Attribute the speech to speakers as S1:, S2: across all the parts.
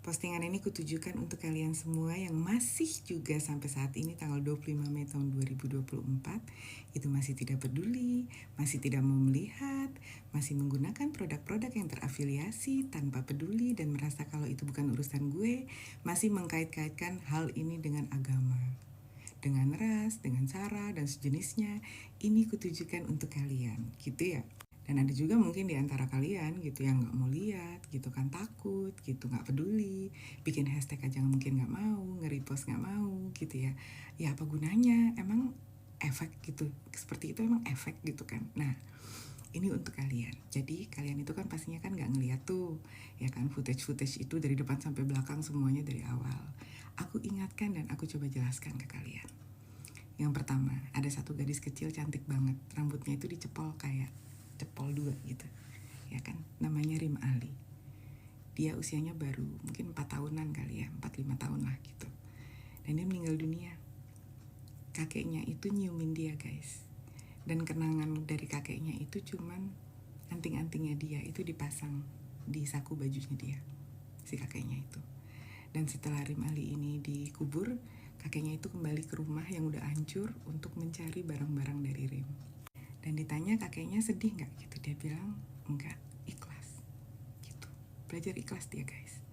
S1: Postingan ini kutujukan untuk kalian semua yang masih juga sampai saat ini tanggal 25 Mei tahun 2024 itu masih tidak peduli, masih tidak mau melihat, masih menggunakan produk-produk yang terafiliasi tanpa peduli dan merasa kalau itu bukan urusan gue, masih mengkait-kaitkan hal ini dengan agama, dengan ras, dengan sara, dan sejenisnya. Ini kutujukan untuk kalian, gitu ya. Dan ada juga mungkin di antara kalian gitu yang nggak mau lihat, gitu kan, takut, gitu, nggak peduli, bikin hashtag aja mungkin nggak mau, nge-repost nggak mau, gitu ya. Ya apa gunanya? Emang efek gitu, seperti itu emang efek gitu kan. Nah, ini untuk kalian. Jadi kalian itu kan pastinya kan nggak ngeliat tuh, ya kan, footage itu dari depan sampai belakang semuanya dari awal. Aku ingatkan dan aku coba jelaskan ke kalian. Yang pertama, ada satu gadis kecil cantik banget, rambutnya itu dicepol kayak cepol 2 gitu, ya kan, namanya Rim Ali. Dia usianya baru mungkin 4 tahunan kali ya, 4-5 tahun lah gitu. Dan dia meninggal dunia. Kakeknya itu nyiumin dia guys. Dan kenangan dari kakeknya itu cuman anting-antingnya dia itu dipasang di saku bajunya dia, si kakeknya itu. Dan setelah Rim Ali ini dikubur, kakeknya itu kembali ke rumah yang udah hancur untuk mencari barang-barang dari Rim. Dan ditanya kakeknya sedih nggak gitu, dia bilang enggak, ikhlas gitu. Belajar ikhlas dia guys.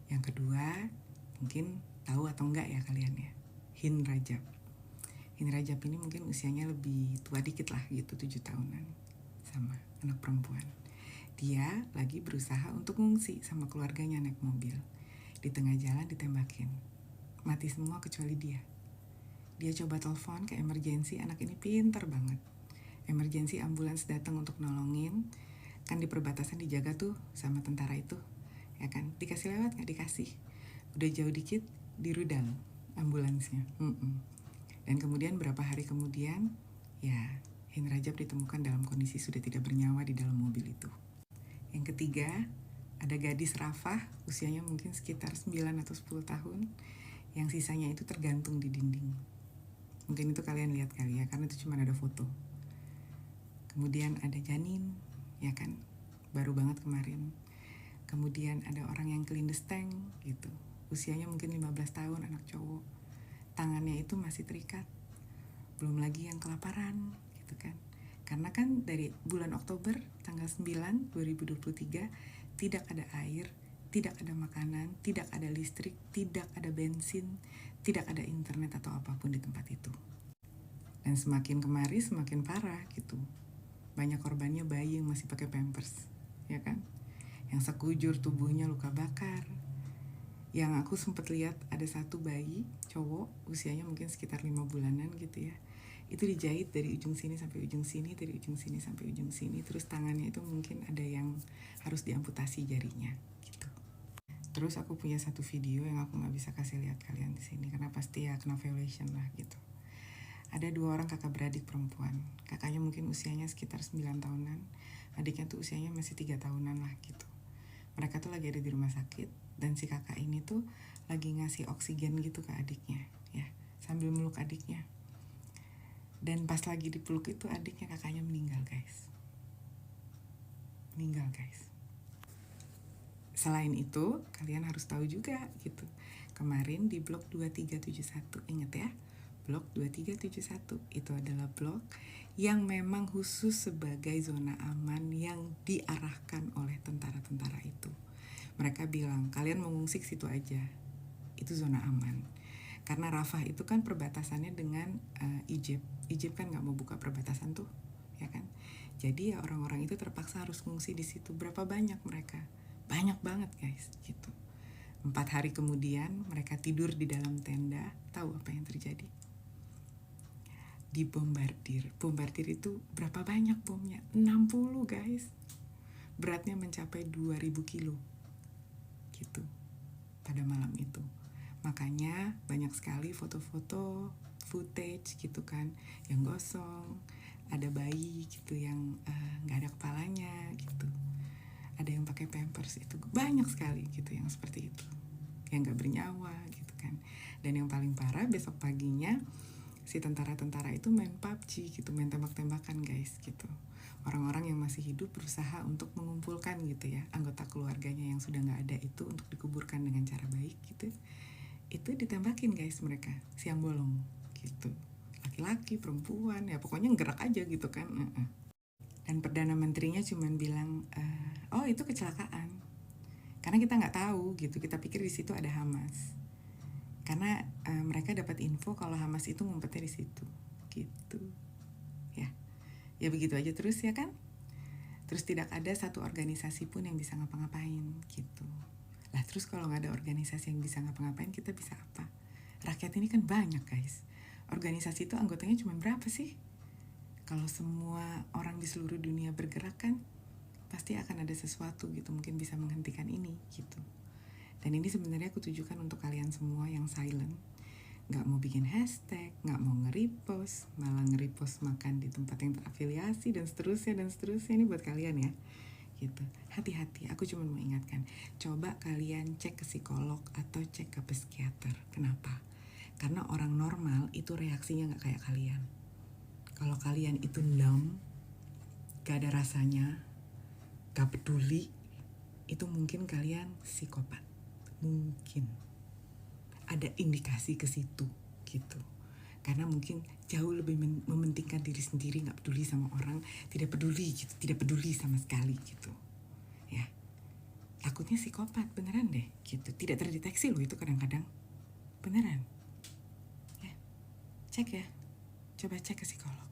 S1: Yang kedua, mungkin tahu atau enggak ya kalian ya, Hin Rajab. Hin Rajab ini mungkin usianya lebih tua dikit lah gitu, 7 tahunan, sama anak perempuan. Dia lagi berusaha untuk ngungsi sama keluarganya naik mobil. Di tengah jalan ditembakin, mati semua kecuali dia. Dia coba telepon ke emergency, anak ini pinter banget. Emergency ambulans datang untuk nolongin, kan di perbatasan dijaga tuh sama tentara itu, ya kan, dikasih lewat nggak dikasih, udah jauh dikit dirudal ambulansnya. Dan kemudian berapa hari kemudian ya Hin Rajab ditemukan dalam kondisi sudah tidak bernyawa di dalam mobil itu. Yang ketiga, ada gadis Rafah, usianya mungkin sekitar 9 atau 10 tahun, yang sisanya itu tergantung di dinding. Mungkin itu kalian lihat kali ya, karena itu cuma ada foto. Kemudian ada janin, ya kan, baru banget kemarin. Kemudian ada orang yang kelindes tank gitu, usianya mungkin 15 tahun, anak cowok. Tangannya itu masih terikat. Belum lagi yang kelaparan gitu kan. Karena kan dari bulan Oktober tanggal 9 2023 tidak ada air, tidak ada makanan, tidak ada listrik, tidak ada bensin, tidak ada internet atau apapun di tempat itu. Dan semakin kemari semakin parah gitu. Banyak korbannya bayi yang masih pakai pampers, ya kan, yang sekujur tubuhnya luka bakar. Yang aku sempat lihat ada satu bayi cowok usianya mungkin sekitar 5 bulanan gitu ya, itu dijahit dari ujung sini sampai ujung sini, dari ujung sini sampai ujung sini, terus tangannya itu mungkin ada yang harus diamputasi jarinya gitu. Terus aku punya satu video yang aku nggak bisa kasih lihat kalian di sini karena pasti ya kena violation lah gitu. Ada 2 orang kakak beradik perempuan. Kakaknya mungkin usianya sekitar 9 tahunan. Adiknya tuh usianya masih 3 tahunan lah gitu. Mereka tuh lagi ada di rumah sakit. Dan si kakak ini tuh lagi ngasih oksigen gitu ke adiknya, ya, sambil meluk adiknya. Dan pas lagi dipeluk itu adiknya, kakaknya meninggal guys. Meninggal guys. Selain itu, kalian harus tahu juga gitu. Kemarin di blog 2371, inget ya, blog 2371 itu adalah blog yang memang khusus sebagai zona aman yang diarahkan oleh tentara-tentara itu. Mereka bilang, kalian mengungsi ke situ aja, itu zona aman. Karena Rafah itu kan perbatasannya dengan Egypt. Egypt kan nggak mau buka perbatasan tuh, ya kan. Jadi ya orang-orang itu terpaksa harus ngungsi di situ. Berapa banyak mereka? Banyak banget guys, gitu. 4 hari kemudian mereka tidur di dalam tenda. Tahu apa yang terjadi? Dibombardir. Bombardir itu berapa banyak bomnya? 60 guys. Beratnya mencapai 2000 kilo gitu pada malam itu. Makanya banyak sekali foto-foto, footage gitu kan, yang gosong, ada bayi gitu yang nggak ada kepalanya gitu, ada yang pakai pampers, itu banyak sekali gitu yang seperti itu, yang nggak bernyawa gitu kan. Dan yang paling parah, besok paginya si tentara-tentara itu main PUBG gitu, main tembak-tembakan guys gitu. orang-orang yang masih hidup berusaha untuk mengumpulkan gitu ya anggota keluarganya yang sudah nggak ada itu untuk dikuburkan dengan cara baik gitu. Itu ditembakin guys mereka, siang bolong gitu. Laki-laki, perempuan, ya pokoknya gerak aja gitu kan. Dan Perdana Menterinya cuman bilang, oh itu kecelakaan. Karena kita nggak tahu gitu, kita pikir di situ ada Hamas. Karena mereka dapat info kalau Hamas itu ngumpetnya di situ, gitu. Ya begitu aja terus ya kan. Terus tidak ada satu organisasi pun yang bisa ngapa-ngapain gitu. Lah terus kalau nggak ada organisasi yang bisa ngapa-ngapain, kita bisa apa? Rakyat ini kan banyak guys. Organisasi itu anggotanya cuma berapa sih? Kalau semua orang di seluruh dunia bergerak kan pasti akan ada sesuatu gitu, mungkin bisa menghentikan ini gitu. Dan ini sebenarnya aku tujukan untuk kalian semua yang silent, nggak mau bikin hashtag, nggak mau nge-repost, malah nge-repost makan di tempat yang terafiliasi dan seterusnya. Ini buat kalian ya gitu. Hati-hati, aku cuma mau ingatkan, coba kalian cek ke psikolog atau cek ke psikiater. Kenapa? Karena orang normal itu reaksinya nggak kayak kalian. Kalau kalian itu numb, gak ada rasanya, gak peduli, itu mungkin kalian psikopat. Mungkin ada indikasi ke situ gitu. Karena mungkin jauh lebih mementingkan diri sendiri, gak peduli sama orang, tidak peduli gitu, tidak peduli sama sekali gitu. Ya, takutnya psikopat beneran deh gitu. Tidak terdeteksi loh itu kadang-kadang. Beneran. Ya, cek ya, coba cek ke psikolog.